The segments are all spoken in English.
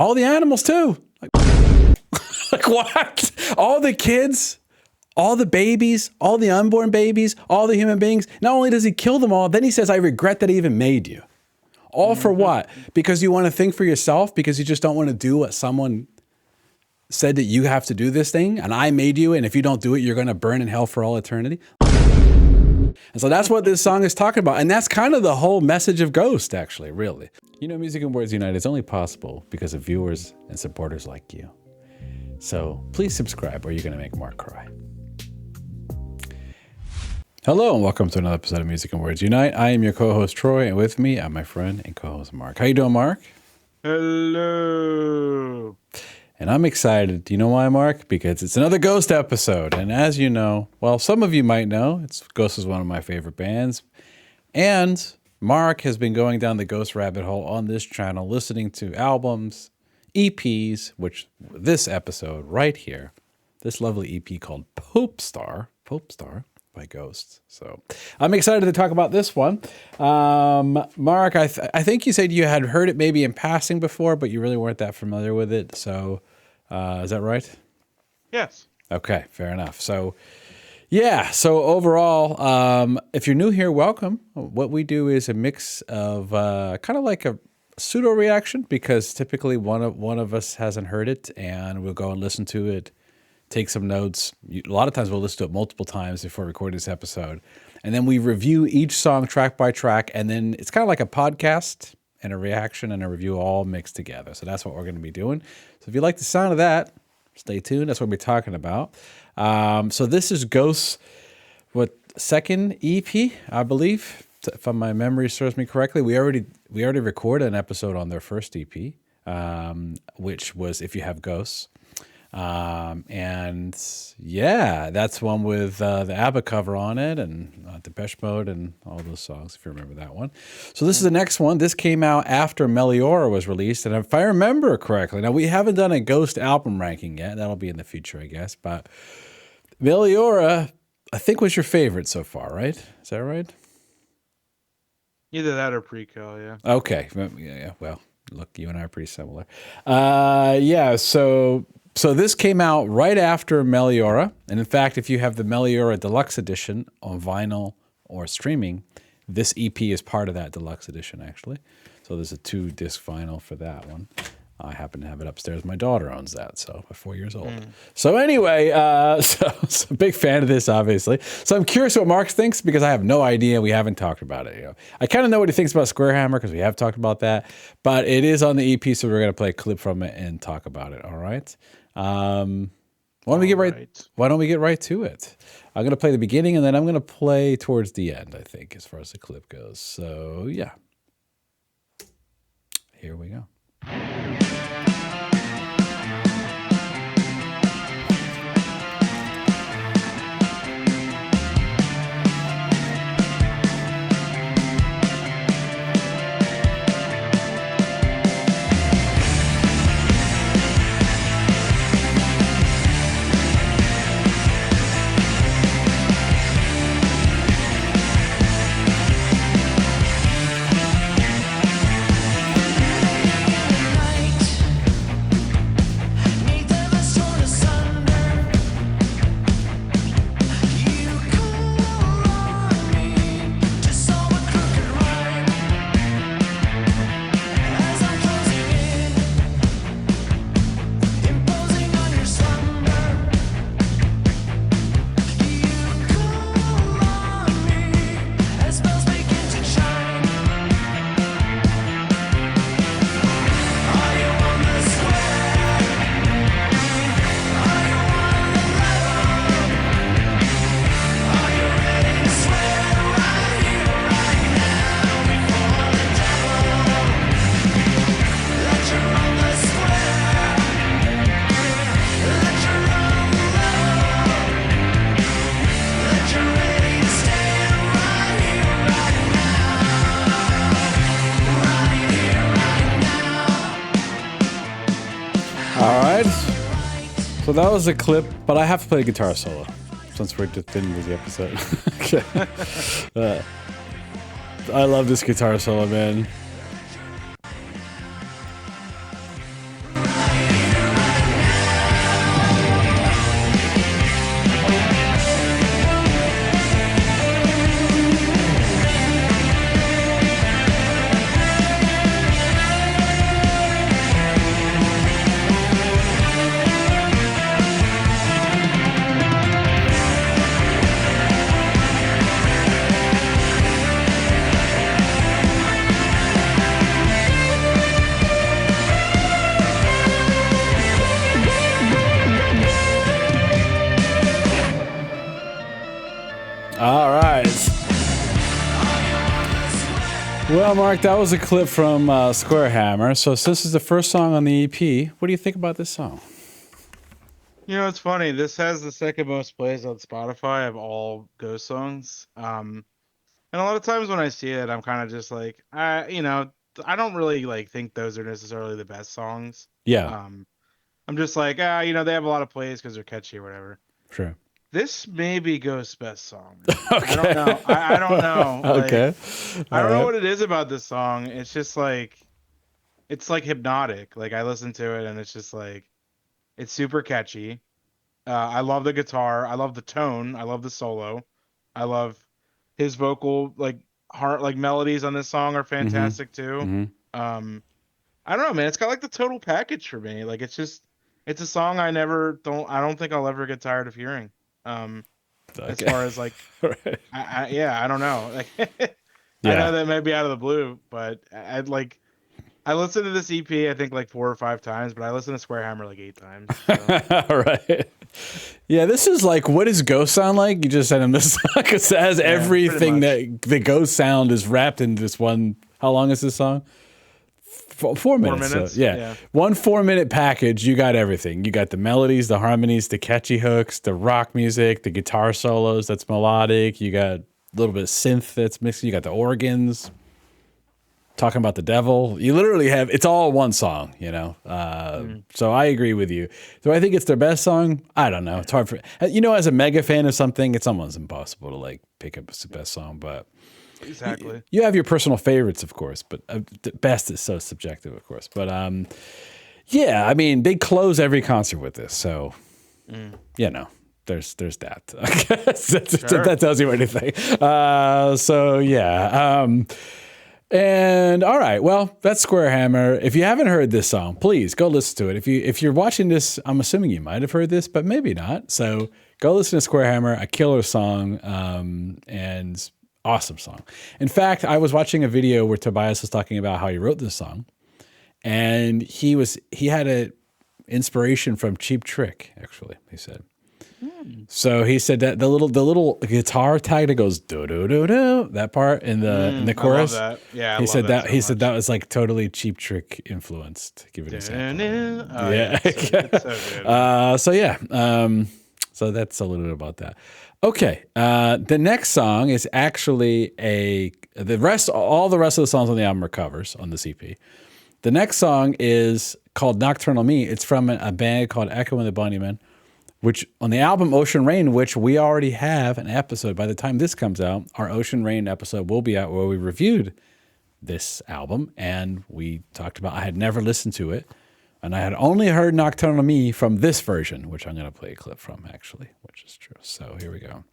All the animals too. Like what? All the kids, all the babies, all the unborn babies, all the human beings. Not only does he kill them all, then he says, I regret that I even made you. All for what? Because you want to think for yourself? Because you just don't want to do what someone said that you have to do this thing? And I made you, and if you don't do it, you're going to burn in hell for all eternity? And so that's what this song is talking about. And that's kind of the whole message of Ghost, actually, really. You know, Music and Words United is only possible because of viewers and supporters like you. So please subscribe or you're going to make Mark cry. Hello and welcome to another episode of Music and Words Unite. I am your co-host Troy, and with me I'm my friend and co-host Mark. How you doing, Mark? Hello. And I'm excited. Do you know why, Mark? Because it's another Ghost episode. And as you know, well, some of you might know, Ghost is one of my favorite bands. And Mark has been going down the Ghost rabbit hole on this channel, listening to albums, EPs, which this episode right here, this lovely EP called Popestar by Ghost. So I'm excited to talk about this one. Mark, I think you said you had heard it maybe in passing before, but you really weren't that familiar with it. So is that right? Yes. Okay, fair enough. So yeah, so overall, if you're new here, welcome. What we do is a mix of kind of like a pseudo reaction, because typically one of us hasn't heard it, and we'll go and listen to it, take some notes. A lot of times we'll listen to it multiple times before recording this episode, and then we review each song track by track, and then it's kind of like a podcast and a reaction and a review all mixed together. So that's what we're going to be doing. So if you like the sound of that, stay tuned. That's what we're talking about. So this is Ghost's second EP, I believe, if my memory serves me correctly. We already recorded an episode on their first EP, which was If You Have Ghosts. And yeah, that's one with the ABBA cover on it, and Depeche Mode and all those songs, if you remember that one. So this is the next one. This came out after Meliora was released, and if I remember correctly, now we haven't done a Ghost album ranking yet. That'll be in the future, I guess. But Meliora, I think, was your favorite so far, right? Is that right? Either that or Prequel, yeah. Okay. Yeah. Well, look, you and I are pretty similar. Yeah. So this came out right after Meliora. And in fact, if you have the Meliora Deluxe Edition on vinyl or streaming, this EP is part of that Deluxe Edition, actually. So there's a 2-disc vinyl for that one. I happen to have it upstairs. My daughter owns that, so I'm 4 years old. So anyway, so a big fan of this, obviously. So I'm curious what Mark thinks, because I have no idea. We haven't talked about it. You know, I kind of know what he thinks about Squarehammer because we have talked about that, but it is on the EP, so we're going to play a clip from it and talk about it. All right. Why don't we get right to it? I'm going to play the beginning, and then I'm going to play towards the end, I think, as far as the clip goes. So yeah, here we go. So that was a clip, but I have to play a guitar solo since we're just in with the episode. I love this guitar solo, man. Well, Mark, that was a clip from Squarehammer. So this is the first song on the EP. What do you think about this song? It's funny. This has the second most plays on Spotify of all Ghost songs. And a lot of times when I see it, I'm kind of just like, I don't really like think those are necessarily the best songs. Yeah, Um, I'm just like, they have a lot of plays because they're catchy or whatever. sure. This may be Ghost's best song, man. I don't Okay. know. I don't know. Like, Okay. I All don't know right. what it is about this song. It's just like, it's like hypnotic. Like I listen to it and it's just like, it's super catchy. I love the guitar. I love the tone. I love the solo. I love his vocal heart melodies on this song are Mm-hmm. fantastic too. Mm-hmm. Um, I don't know, man. It's got like the total package for me. Like it's a song I don't think I'll ever get tired of hearing. Um, as Okay. far as like All right. yeah, I don't know. Like I know Yeah. that may be out of the blue, but I listened to this EP I think like 4 or 5 times, but I listened to Squarehammer like 8 times. So All right. Yeah, this is like, what does Ghost sound like? You just sent him this song because it has yeah, pretty everything much. that the Ghost sound is wrapped into this one. How long is this song? 4 minutes. So 4 minutes. yeah, Yeah. one 4 minute package. You got everything. You got the melodies, the harmonies, the catchy hooks, the rock music, the guitar solos that's melodic. You got a little bit of synth that's mixed. You got the organs talking about the devil. You literally have, it's all one song, Mm. so I agree with you. Do I think it's their best song? I don't know. It's hard for, as a mega fan of something, it's almost impossible to like pick up as the best song, but Exactly. you have your personal favorites, of course, but the best is so subjective, of course. But yeah, I mean, they close every concert with this, so Mm. there's that. I guess Sure. that tells you anything. So yeah. And all right, well, that's Squarehammer. If you haven't heard this song, please go listen to it. If you're watching this, I'm assuming you might have heard this, but maybe not. So go listen to Squarehammer, a killer song, and awesome song. In fact, I was watching a video where Tobias was talking about how he wrote this song, and he had a inspiration from Cheap Trick. Actually, he said. Mm. So he said that the little guitar tag that goes do do do do, that part in the I love chorus. that. Yeah, I He love said that that so he said much. that was like totally Cheap Trick influenced. Give an example. Oh yeah, Yeah. it's so good, man. So yeah. So that's a little bit about that. Okay. The next song is actually all the rest of the songs on the album are covers on the CP. The next song is called Nocturnal Me. It's from a band called Echo and the Bunnymen, which on the album Ocean Rain, which we already have an episode. By the time this comes out, our Ocean Rain episode will be out where we reviewed this album. And we talked about, I had never listened to it. And I had only heard Nocturnal Me from this version, which I'm going to play a clip from, actually, which is true. So here we go.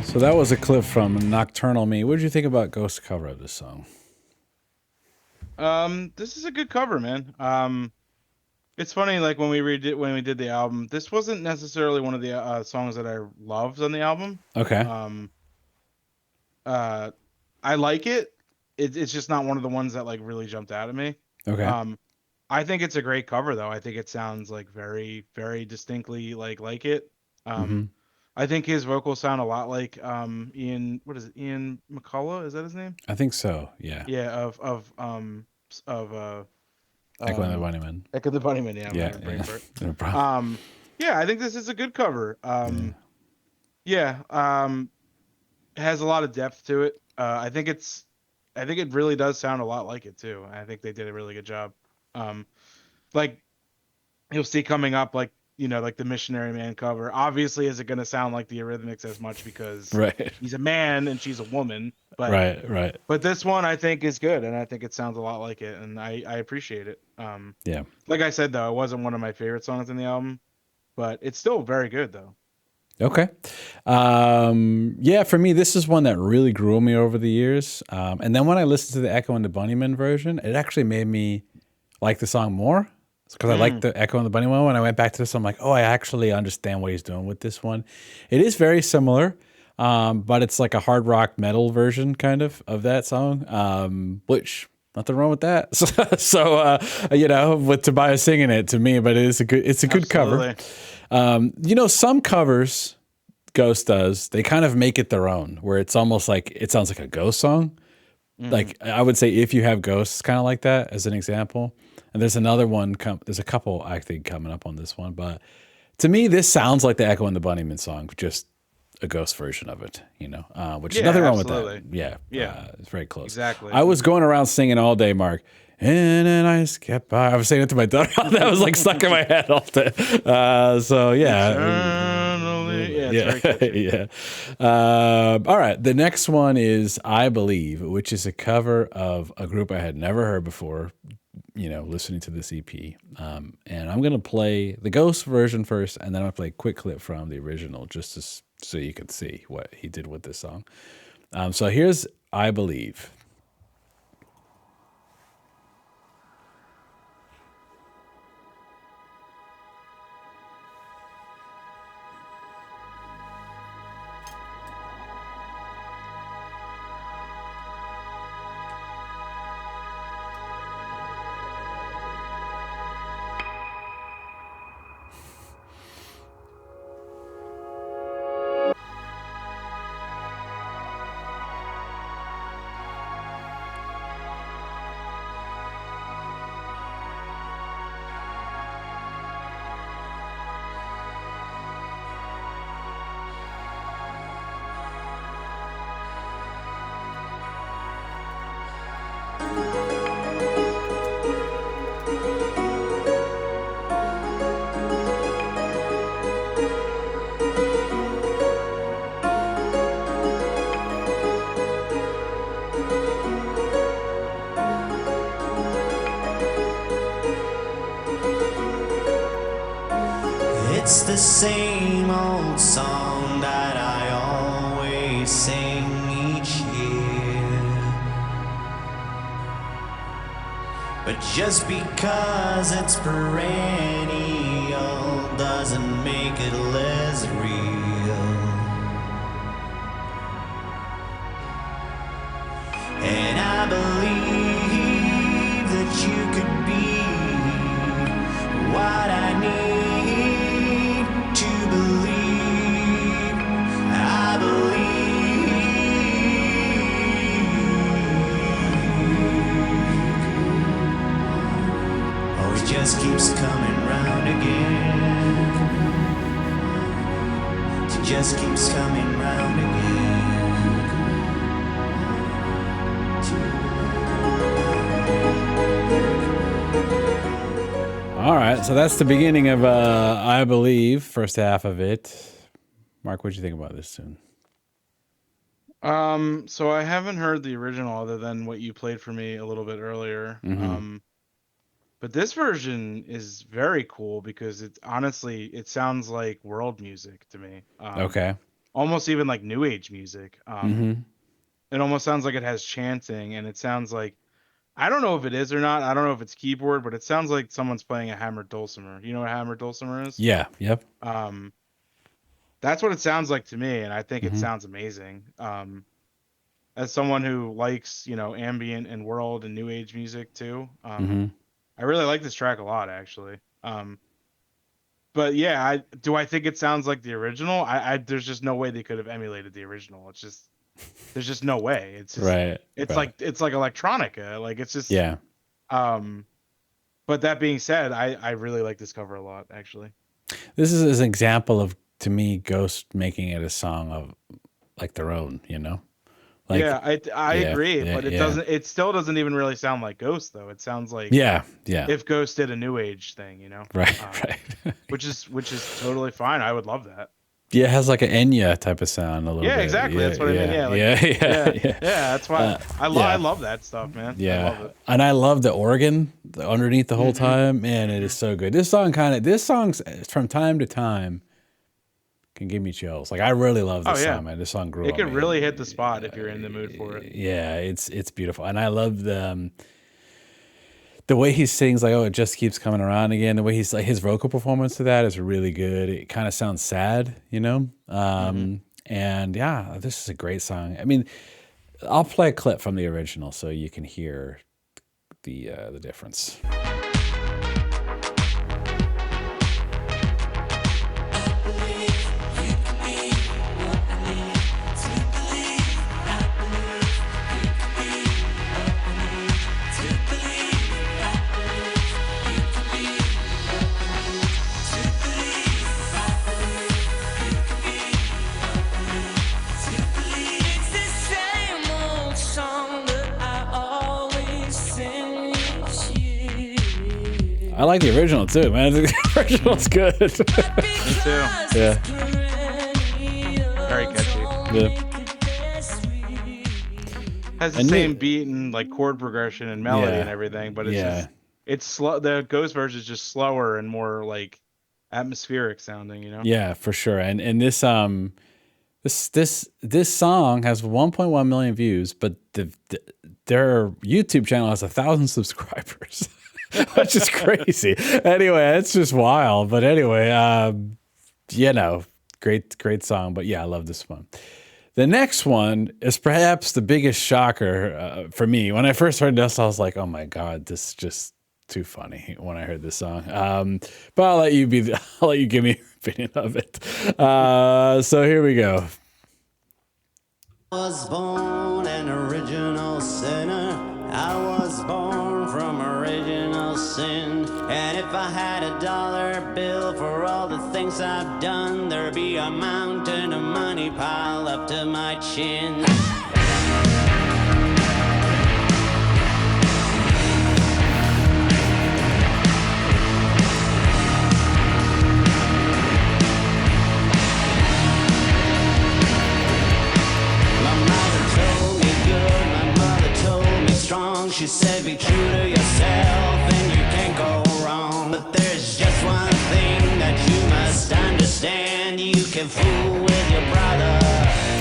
So that was a clip from Nocturnal Me. What did you think about Ghost's cover of this song? This is a good cover, man. It's funny, like when we did the album, this wasn't necessarily one of the songs that I loved on the album. Okay. Um, uh, I like it. it's just not one of the ones that like really jumped out at me. Okay. Um, I think it's a great cover though. I think it sounds like very, very distinctly like it. Um, Hmm. I think his vocals sound a lot like Ian. What is it? Ian McCullough? Is that his name? I think so. Yeah. Yeah, of Echo and the um Bunnymen. Echo the Bunnyman. Yeah, I'm Yeah. having a brain Yeah. fart. No problem. Um, yeah, I think this is a good cover. Yeah. Yeah, it has a lot of depth to it. I think it really does sound a lot like it too. I think they did a really good job. Um, like you'll see coming up, like like the Missionary Man cover. Obviously, is it going to sound like the Eurythmics as much because Right. he's a man and she's a woman? Right. Right. But this one I think is good, and I think it sounds a lot like it, and I appreciate it. Yeah. Like I said though, it wasn't one of my favorite songs in the album, but it's still very good though. Okay. Yeah, for me, this is one that really grew on me over the years. And then when I listened to the Echo and the Bunnymen version, it actually made me like the song more. Because I liked Mm, the Echo and the Bunnymen. When I went back to this, I'm like, oh, I actually understand what he's doing with this one. It is very similar, but it's like a hard rock metal version kind of that song, which nothing wrong with that. With Tobias singing it to me, but it's a good cover. absolutely. Some covers Ghost does, they kind of make it their own, where it's almost like it sounds like a Ghost song. Hmm. Like I would say, If You Have Ghosts, kind of like that as an example. And there's another one. There's a couple I think coming up on this one, but to me, this sounds like the Echo and the Bunnymen song, just a Ghost version of it. Which is Yeah, nothing wrong with that. absolutely. Yeah, Yeah, it's very close. exactly. I was going around singing all day, Mark. And then I skip by. I was saying it to my daughter. That was like stuck in my head all day. So yeah, Eternally. Yeah, it's yeah, very catchy. yeah. All right. The next one is I Believe, which is a cover of a group I had never heard before, listening to this EP. And I'm going to play the Ghost version first, and then I'm going to play a quick clip from the original just so you can see what he did with this song. So here's I Believe. It's the same old song that I always sing each year. But just because it's perennial doesn't make it less real. And I believe that you could be what I need to believe. I believe. Oh, it just keeps coming round again. It just keeps coming round again. All right, so that's the beginning of I Believe, first half of it. Mark, what do you think about this tune? So I haven't heard the original other than what you played for me a little bit earlier. Mm-hmm. But this version is very cool because it sounds like world music to me. Okay. Almost even like new age music. Mm-hmm. It almost sounds like it has chanting, and it sounds like I don't know if it is or not. I don't know if it's keyboard, but it sounds like someone's playing a hammered dulcimer. You know what a hammered dulcimer is? Yeah. Yep. Um, that's what it sounds like to me, and I think it Mm-hmm. sounds amazing. as someone who likes, ambient and world and new age music too, I really like this track a lot actually. But yeah, I think it sounds like the original. There's just no way they could have emulated the original. It's just there's just no way. It's just Right. it's like electronica. Like it's just Yeah. But that being said, I really like this cover a lot actually. This is an example of, to me, Ghost making it a song of like their own, Like, Yeah, I yeah, agree, yeah, but yeah. it still doesn't even really sound like Ghost though. It sounds like Yeah, yeah. if Ghost did a new age thing, Right, right. which is totally fine. I would love that. Yeah, it has like an Enya type of sound a little Yeah, bit. exactly. Yeah, That's what I mean. Yeah, like yeah. yeah. That's why I yeah. love that stuff, man. I Yeah, love it. and I love the organ underneath the whole Mhm. time. Man, it is so good. This song's from time to time can give me chills. Like I really love Oh this yeah, song, man. This song grew it on can me. really hit the spot if you're in the mood for it. Yeah, it's beautiful, and I love the way he sings. Like, oh, it just keeps coming around again. The way he's like, his vocal performance to that is really good. It kind of sounds sad, And yeah, this is a great song. I mean, I'll play a clip from the original so you can hear the difference. I like the original too, man. The original's good. Me too. Yeah. Very catchy. Yeah. Has the And same beat and like chord progression and melody Yeah. and everything, but it's Yeah. just it's slow. The Ghost version is just slower and more like atmospheric sounding. Yeah, for sure. And this song has 1.1 million views, but their YouTube channel has 1,000 subscribers, which is crazy. Anyway, it's just wild. But anyway, great song. But yeah, I love this one. The next one is perhaps the biggest shocker for me. When I first heard this, I was like, "Oh my god, this is just too funny." When I heard this song, but I'll let you give me your opinion of it. So here we go. I was born an original sinner. I was born from original sin. And if I had $1 bill for all the things I've done, there'd be a mountain of money piled up to my chin. She said be true to yourself and you can't go wrong. But there's just one thing that you must understand. You can fool with your brother,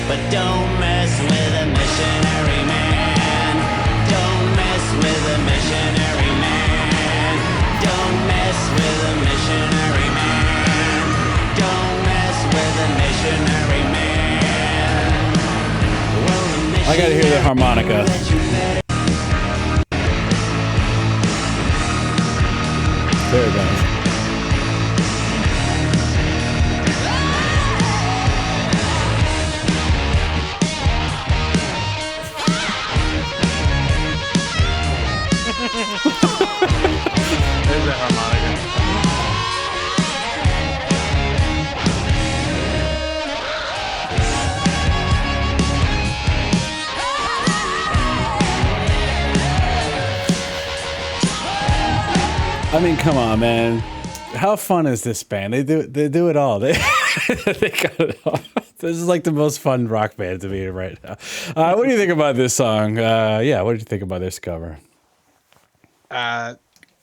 but don't mess with a missionary man. Don't mess with a missionary man. Don't mess with a missionary man. Don't mess with a missionary man. Well, the I gotta hear the harmonica. There it goes. There's that harmonica. I mean, come on, man. How fun is this band? They do it all. They got it all. This is like the most fun rock band to me right now. What do you think about this song? Yeah, what did you think about this cover? I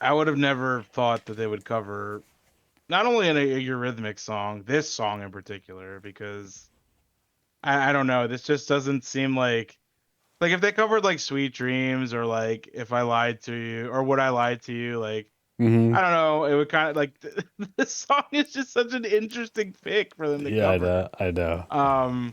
would have never thought that they would cover not only a Eurythmic song, this song in particular, because I don't know. This just doesn't seem like if they covered like Sweet Dreams or like If I Lied to You or Would I Lie to You, like Mm-hmm. I don't know, it would kind of like this song is just such an interesting pick for them to Yeah, cover. I know.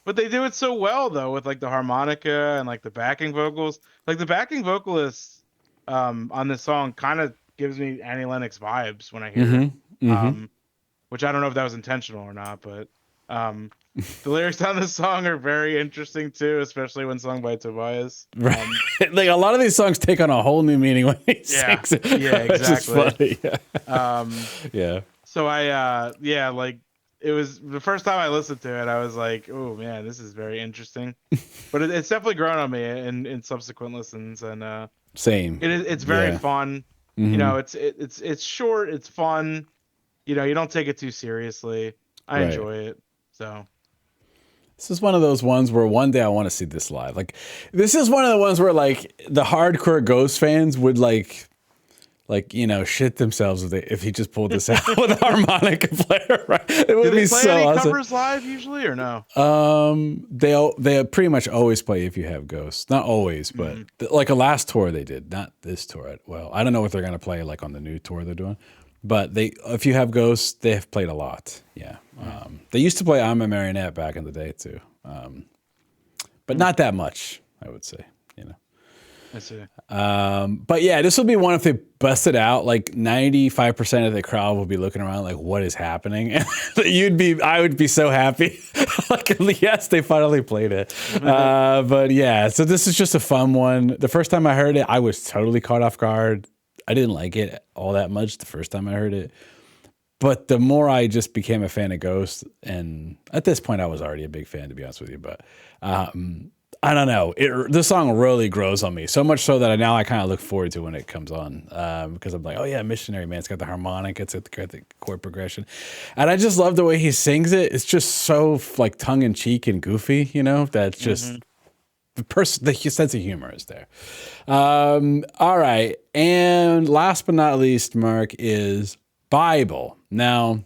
But But they do it so well though, with like the harmonica and like the backing vocals. Like the backing vocalist on this song kind of gives me Annie Lennox vibes when I hear it. Which I don't know if that was intentional or not, but the lyrics on this song are very interesting too, especially when sung by Tobias. Right. Like a lot of these songs take on a whole new meaning when he sings it. Yeah, exactly. It's just funny. Yeah. So like it was the first time I listened to it, I was like, oh man, this is very interesting. But it's definitely grown on me in subsequent listens, and Same. It's very fun. You know, it's short, it's fun. You know, you don't take it too seriously. I enjoy it. So this is one of those ones where one day I want to see this live. Like, this is one of the ones where like the hardcore Ghost fans would like you know, shit themselves if he just pulled this out with a harmonica player. Right? It would be so any awesome. Covers live usually or no? They pretty much always play If You Have Ghosts. Not always, but like a last tour they did. Not this tour. Well, I don't know what they're gonna play like on the new tour they're doing. But If You Have Ghosts, they have played a lot. Yeah. They used to play I'm a Marionette back in the day too. But not that much, I would say, you know. I see. But yeah, this will be one if they bust it out, like 95% of the crowd will be looking around like, what is happening? I would be so happy. Like, yes, they finally played it. But yeah, so this is just a fun one. The first time I heard it, I was totally caught off guard. I didn't like it all that much the first time I heard it. But the more I just became a fan of Ghost, and at this point I was already a big fan, to be honest with you, but I don't know. This song really grows on me, so much so that I kind of look forward to when it comes on, because I'm like, oh yeah, Missionary Man. It's got the harmonic, it's got the chord progression, and I just love the way he sings it. It's just so like tongue in cheek and goofy, you know. That's just the sense of humor is there. All right, and last but not least, Mark, is Bible. Now,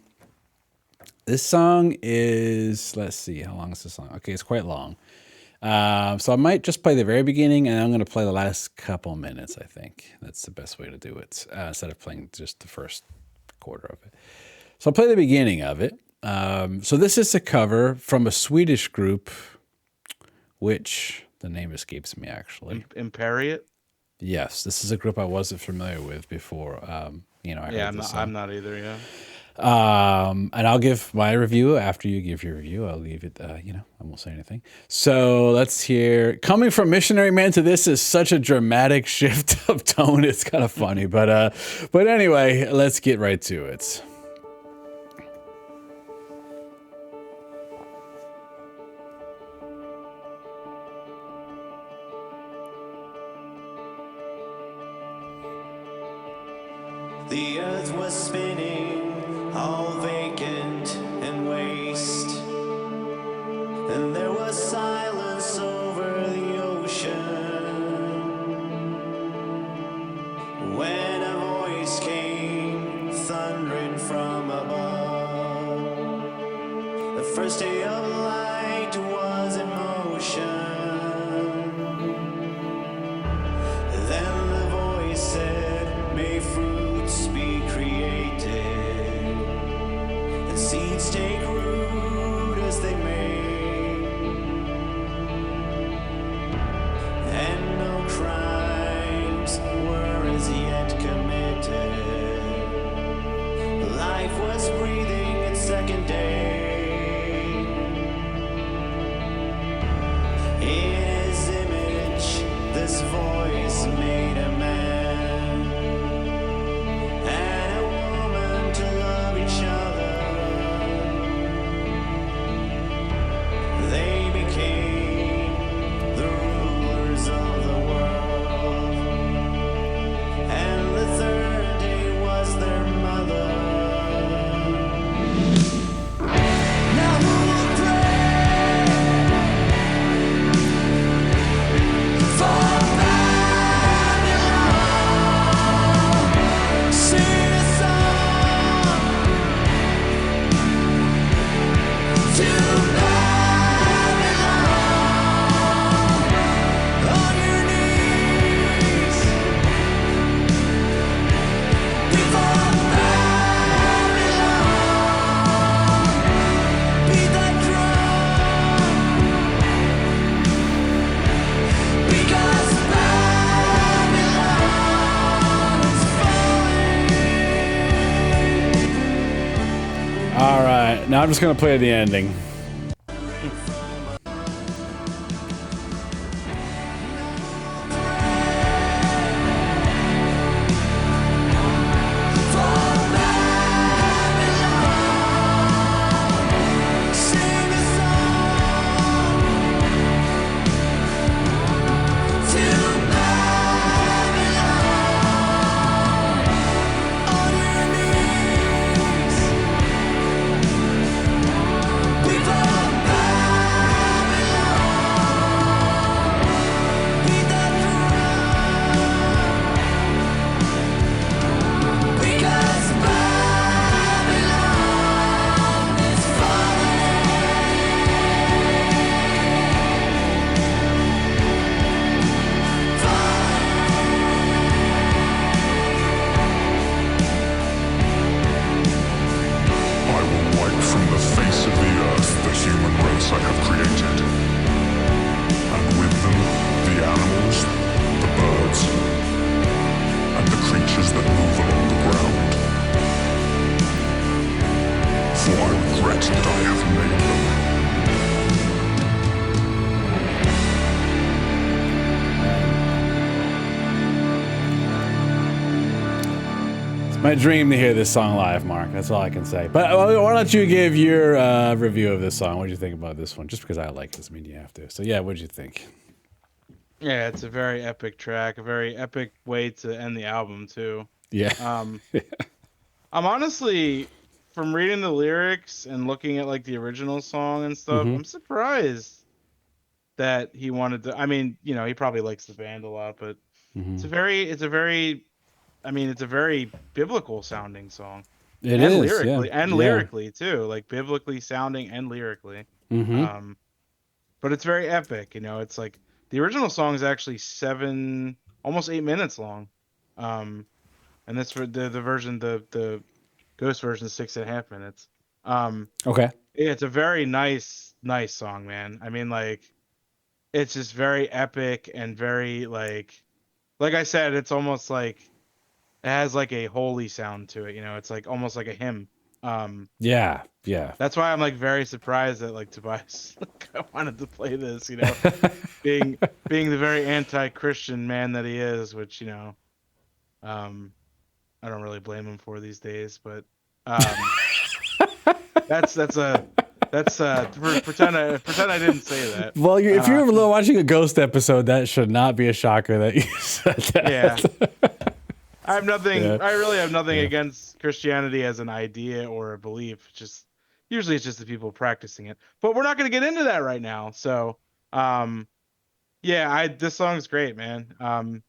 this song is, let's see, how long is this song? Okay, it's quite long. So I might just play the very beginning, and I'm going to play the last couple minutes, I think. That's the best way to do it, instead of playing just the first quarter of it. So I'll play the beginning of it. So this is a cover from a Swedish group, which the name escapes me, actually. Imperiet? Yes, this is a group I wasn't familiar with before. You know, I'm not either, yeah. And I'll give my review after you give your review. I'll leave it, you know, I won't say anything. So let's hear, coming from Missionary Man to this is such a dramatic shift of tone. It's kind of funny, but anyway, let's get right to it. The earth was spinning, all vacant and waste, and there was silence over the ocean, when a voice came thundering from above. The first day of light was in motion. Then the voice said, may fruits be created, and seeds take root as they may, and no crimes were as yet committed. Life was breathing its second day. In his image, this voice made a man and a woman to love each other. They became the rulers of the world, and the third day was their mother. All right, now I'm just gonna play the ending. My dream to hear this song live, Mark. That's all I can say. But why don't you give your review of this song? What do you think about this one? Just because I like it doesn't mean you have to. So yeah, what did you think? Yeah, it's a very epic track, a very epic way to end the album too. Yeah. I'm honestly, from reading the lyrics and looking at like the original song and stuff, I'm surprised that he wanted to. I mean, you know, he probably likes the band a lot, but it's a very biblical sounding song. It and is, lyrically, yeah. and Yeah. lyrically too, like biblically sounding and lyrically. But it's very epic. You know, it's like the original song is actually almost 8 minutes long. And that's for the version, the Ghost version is 6.5 minutes. Okay. Yeah, it's a very nice song, man. I mean, like, it's just very epic and very like I said, it's almost like it has like a holy sound to it. You know, it's like almost like a hymn. Yeah. That's why I'm like very surprised that like Tobias wanted to play this. You know, being the very anti-Christian man that he is, which, you know, I don't really blame him for these days, but pretend I didn't say that. Well, if you're watching a Ghost episode, that should not be a shocker that you said that. Yeah. I have nothing. Yeah. I really have nothing against Christianity as an idea or a belief. Just usually it's just the people practicing it. But we're not going to get into that right now. So, this song's great, man.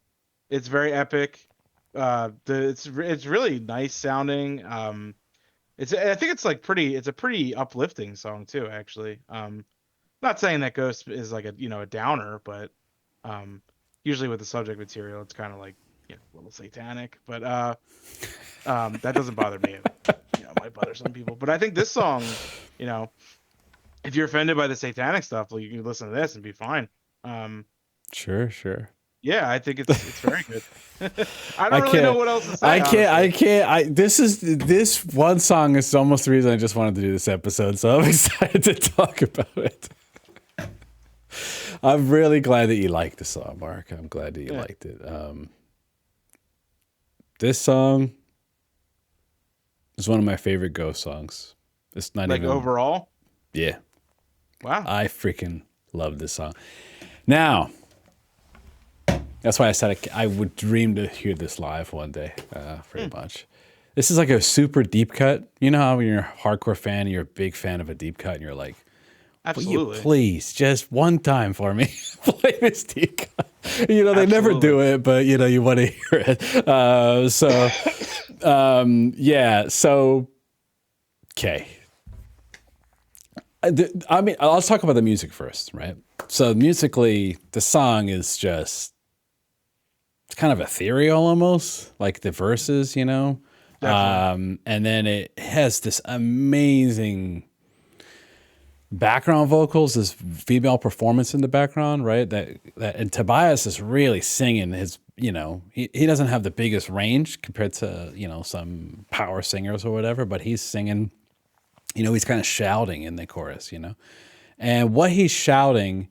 It's very epic. It's really nice sounding. I think it's like it's a pretty uplifting song too, actually. Not saying that Ghost is like a downer, but usually with the subject material, it's kind of like, you know, a little satanic, but that doesn't bother me. You know, it might bother some people, but I think this song, you know, if you're offended by the satanic stuff, well, you can listen to this and be fine. Sure. Yeah, I think it's very good. I don't really know what else to say. I can't. This one song is almost the reason I just wanted to do this episode, so I'm excited to talk about it. I'm really glad that you liked the song, Mark. I'm glad that you liked it. This song is one of my favorite Ghost songs. It's not like even overall. Yeah. Wow. I freaking love this song. Now, that's why I said I would dream to hear this live one day, pretty much. This is like a super deep cut. You know how when you're a hardcore fan and you're a big fan of a deep cut and you're like, absolutely, will you please, just one time for me, play this deep cut. You know, they never do it, but, you know, you want to hear it. Okay. I mean, let's talk about the music first, right? So musically, the song is just, it's kind of ethereal almost, like the verses, you know? And then it has this amazing background vocals, this female performance in the background, right? And Tobias is really singing his, you know, he doesn't have the biggest range compared to, you know, some power singers or whatever, but he's singing He's kind of shouting in the chorus, and what he's shouting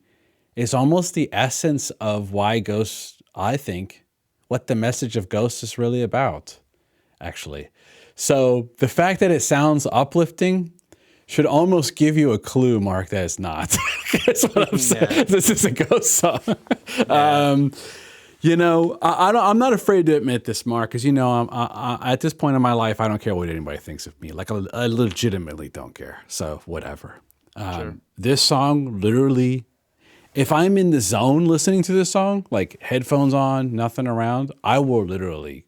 is almost the essence of why Ghosts, I think, what the message of Ghosts is really about, actually. So the fact that it sounds uplifting should almost give you a clue, Mark, that it's not. That's what I'm saying. Yeah. This is a Ghost song. Yeah. I'm not afraid to admit this, Mark, because at this point in my life, I don't care what anybody thinks of me. Like I legitimately don't care. So whatever. Sure. This song, literally, if I'm in the zone listening to this song, like headphones on, nothing around, I will literally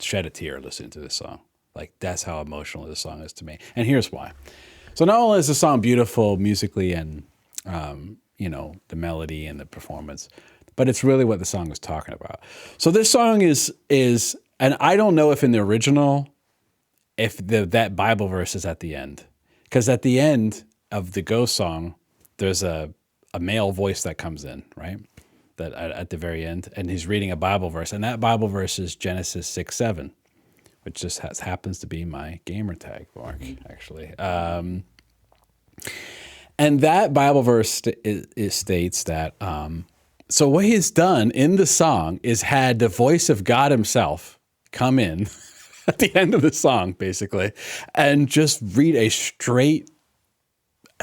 shed a tear listening to this song. Like that's how emotional this song is to me. And here's why. So not only is the song beautiful musically and the melody and the performance, but it's really what the song is talking about. So this song is, and I don't know if in the original, if that Bible verse is at the end, because at the end of the Ghost song, there's a male voice that comes in, right? That at the very end, and he's reading a Bible verse, and that Bible verse is Genesis 6:7, which just happens to be my gamer tag, Mark, actually. And that Bible verse states that. So what he's done in the song is had the voice of God himself come in at the end of the song, basically, and just read a straight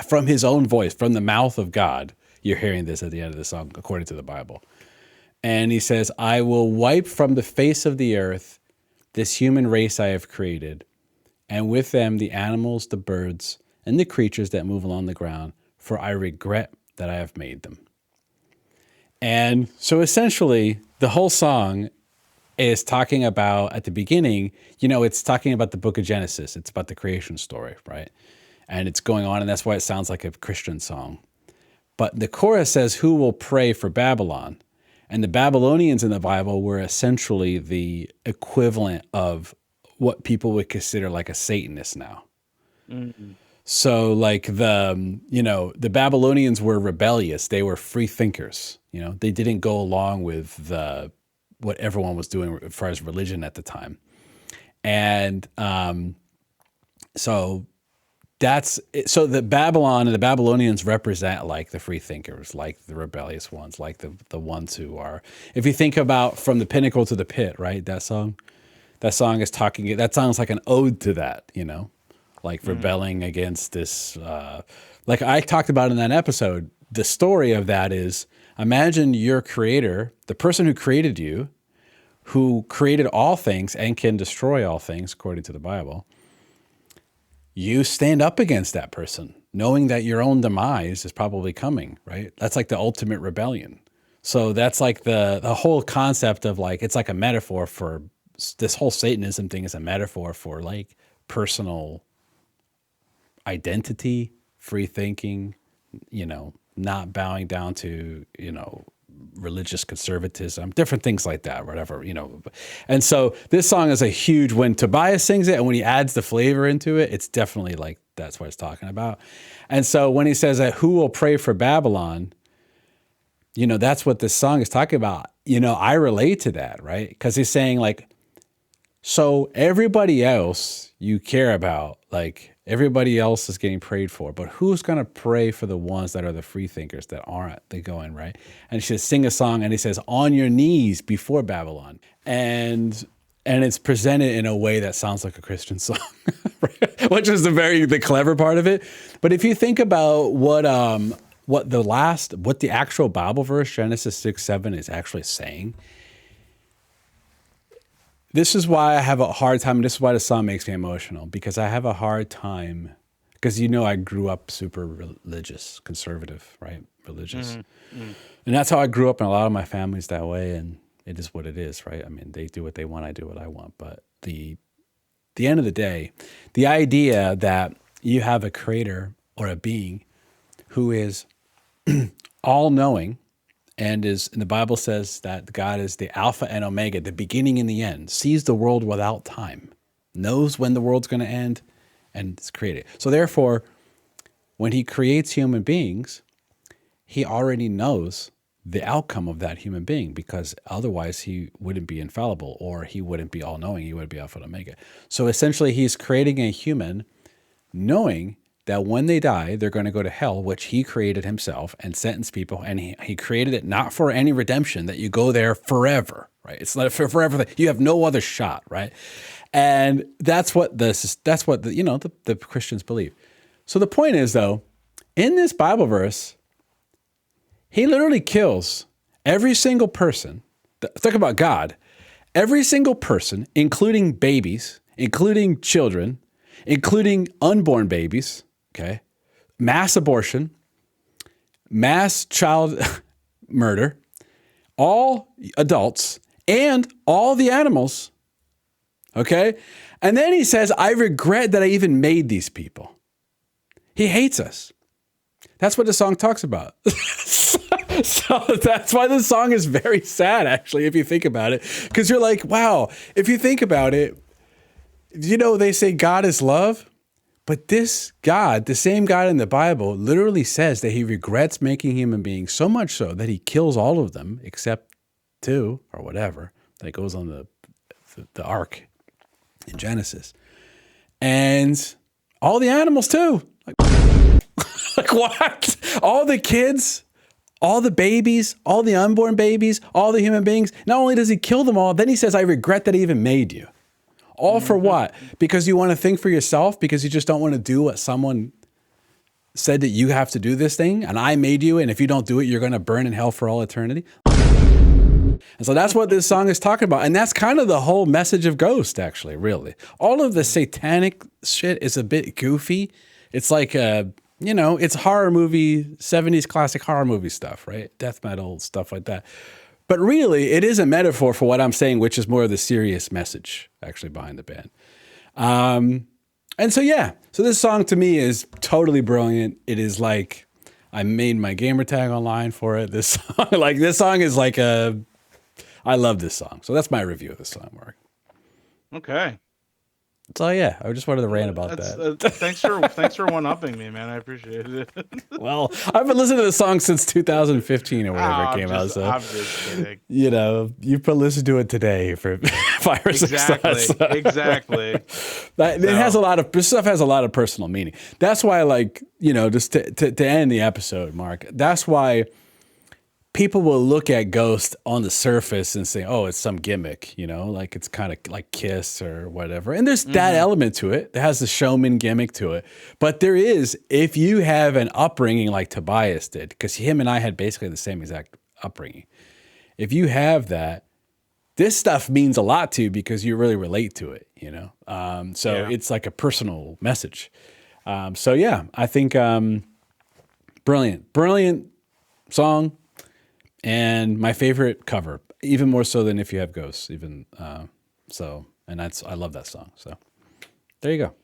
from his own voice, from the mouth of God. You're hearing this at the end of the song, according to the Bible. And he says, I will wipe from the face of the earth this human race I have created, and with them the animals, the birds, and the creatures that move along the ground, for I regret that I have made them. And so essentially, the whole song is talking about, at the beginning, it's talking about the book of Genesis. It's about the creation story, right? And it's going on, and that's why it sounds like a Christian song. But the chorus says, who will pray for Babylon? And the Babylonians in the Bible were essentially the equivalent of what people would consider like a Satanist now. Mm-hmm. So like the Babylonians were rebellious. They were free thinkers. They didn't go along with what everyone was doing as far as religion at the time. And so the Babylon and the Babylonians represent like the free thinkers, like the rebellious ones, like the ones who are, if you think about From the Pinnacle to the Pit, right? That song is talking, that sounds like an ode to that, like rebelling against this, like I talked about in that episode, the story of that is, imagine your creator, the person who created you, who created all things and can destroy all things, according to the Bible. You stand up against that person, knowing that your own demise is probably coming, right? That's like the ultimate rebellion. So that's like the whole concept of like, it's like a metaphor for this whole Satanism thing is a metaphor for like personal identity, free thinking, not bowing down to, religious conservatism, different things like that, whatever, And so this song is a huge, when Tobias sings it and when he adds the flavor into it, it's definitely like, that's what it's talking about. And so when he says that who will pray for Babylon, that's what this song is talking about. I relate to that, right? Because he's saying like, so everybody else you care about, like everybody else is getting prayed for, but who's going to pray for the ones that are the free thinkers that aren't the going, right? And he says, sing a song, and he says, on your knees before Babylon. And it's presented in a way that sounds like a Christian song, which is the clever part of it. But if you think about what the actual Bible verse, Genesis 6:7, is actually saying, this is why I have a hard time, and this is why the song makes me emotional, because I have a hard time, because I grew up super religious, conservative, right? Religious. Mm-hmm. Mm-hmm. And that's how I grew up, and a lot of my family's that way, and it is what it is, right? I mean, they do what they want, I do what I want. But the end of the day, the idea that you have a creator or a being who is all-knowing, and the Bible says that God is the Alpha and Omega, the beginning and the end, sees the world without time, knows when the world's going to end, and it's created. So therefore, when he creates human beings, he already knows the outcome of that human being, because otherwise he wouldn't be infallible, or he wouldn't be all-knowing, he wouldn't be Alpha and Omega. So essentially, he's creating a human knowing that when they die, they're going to go to hell, which he created himself and sentenced people. And he created it not for any redemption, that you go there forever, right? It's not for forever. You have no other shot, right? And that's what the Christians believe. So the point is, though, in this Bible verse, he literally kills every single person. Talk about God. Every single person, including babies, including children, including unborn babies, okay, mass abortion, mass child murder, all adults, and all the animals, okay? And then he says, I regret that I even made these people. He hates us. That's what the song talks about. So that's why the song is very sad, actually, if you think about it. Because you're like, wow, if you think about it, they say God is love. But this God, the same God in the Bible, literally says that he regrets making human beings, so much so that he kills all of them except 2 or whatever that goes on the ark in Genesis. And all the animals too. Like what? All the kids, all the babies, all the unborn babies, all the human beings. Not only does he kill them all, then he says, I regret that I even made you. All for what? Because you want to think for yourself? Because you just don't want to do what someone said that you have to do this thing? And I made you, and if you don't do it, you're going to burn in hell for all eternity? And so that's what this song is talking about. And that's kind of the whole message of Ghost, actually, really. All of the satanic shit is a bit goofy. It's like, it's horror movie, 70s classic horror movie stuff, right? Death metal, stuff like that. But really, it is a metaphor for what I'm saying, which is more of the serious message actually behind the band. And so, yeah. So this song to me is totally brilliant. It is like, I made my gamer tag online for it. This song is like I love this song. So that's my review of the song, Mark. Okay. So yeah, I just wanted to rant about that. Thanks for one-upping me, man. I appreciate it. Well, I've been listening to the song since 2015 or whatever it came out. So I'm just kidding. You put listen to it today for 5 or 6 times. So. Exactly. This stuff has a lot of personal meaning. That's why, just to end the episode, Mark. That's why people will look at Ghost on the surface and say, oh, it's some gimmick, like it's kind of like Kiss or whatever. And there's that element to it. It has the showman gimmick to it. But there is, if you have an upbringing like Tobias did, because him and I had basically the same exact upbringing. If you have that, this stuff means a lot to you because you really relate to it, It's like a personal message. I think brilliant song. And my favorite cover, even more so than If You Have Ghosts, I love that song. So there you go.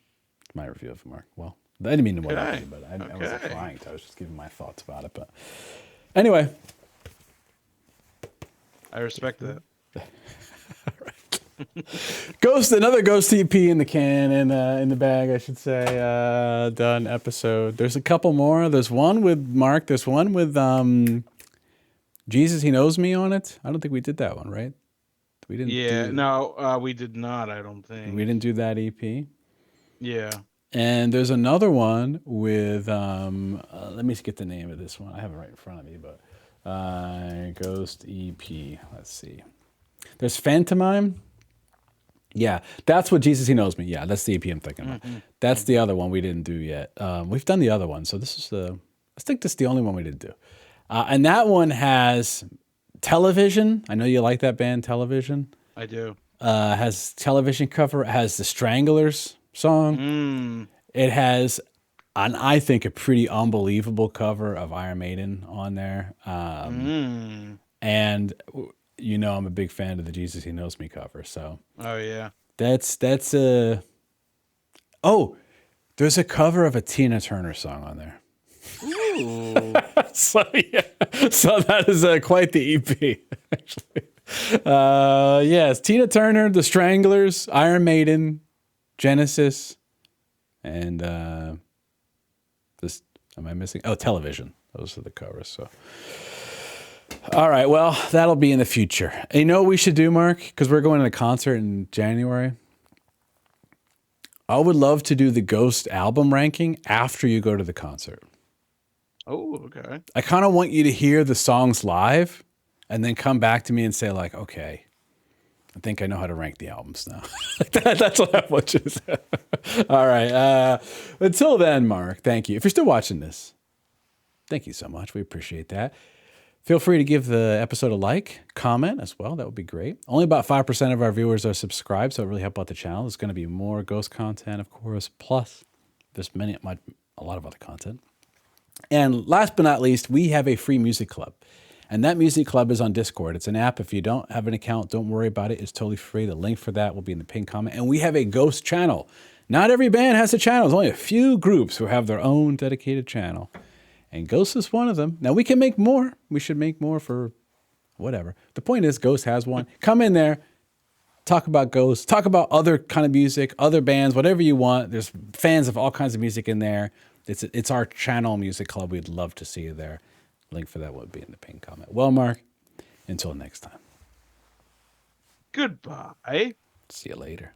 My review of it, Mark. Well, I didn't mean to bother you, but I wasn't crying. I was just giving my thoughts about it. But anyway, I respect that. All right. Ghost, another Ghost EP in the can, in the bag, I should say. Done episode. There's a couple more. There's one with Mark. There's one with Jesus, He Knows Me on it. I don't think we did that one, right? We didn't. Yeah, no, we did not. I don't think we didn't do that EP. Yeah. And there's another one with. Let me get the name of this one. I have it right in front of me, but Ghost EP. Let's see. There's Phantomime. Yeah, that's what Jesus, He Knows Me. Yeah, that's the EP I'm thinking about. That's the other one we didn't do yet. We've done the other one, so this is I think this is the only one we didn't do. And that one has Television. I know you like that band, Television. I do. Has Television cover. It has the Stranglers song. It has, I think, a pretty unbelievable cover of Iron Maiden on there. And I'm a big fan of the Jesus, He Knows Me cover. So. Oh yeah. That's Oh, there's a cover of a Tina Turner song on there. Ooh. So that is quite the EP, actually. Yes, Tina Turner, The Stranglers, Iron Maiden, Genesis, and this. Am I missing? Oh, Television. Those are the covers. So, all right. Well, that'll be in the future. And you know what we should do, Mark? Because we're going to a concert in January. I would love to do the Ghost album ranking after you go to the concert. Oh, okay. I kind of want you to hear the songs live and then come back to me and say like, okay, I think I know how to rank the albums now. That's what I want you to say. All right. Until then, Mark, thank you. If you're still watching this, thank you so much. We appreciate that. Feel free to give the episode a like, comment as well. That would be great. Only about 5% of our viewers are subscribed, so it really helps out the channel. There's going to be more Ghost content, of course, plus there's a lot of other content. And last but not least, we have a free music club. And that music club is on Discord. It's an app. If you don't have an account, don't worry about it. It's totally free. The link for that will be in the pinned comment. And we have a Ghost channel. Not every band has a channel. There's only a few groups who have their own dedicated channel. And Ghost is one of them. Now, we can make more. We should make more for whatever. The point is, Ghost has one. Come in there. Talk about Ghost. Talk about other kind of music, other bands, whatever you want. There's fans of all kinds of music in there. It's our channel music club. We'd love to see you there. Link for that would be in the pinned comment. Well, Mark, until next time. Goodbye. See you later.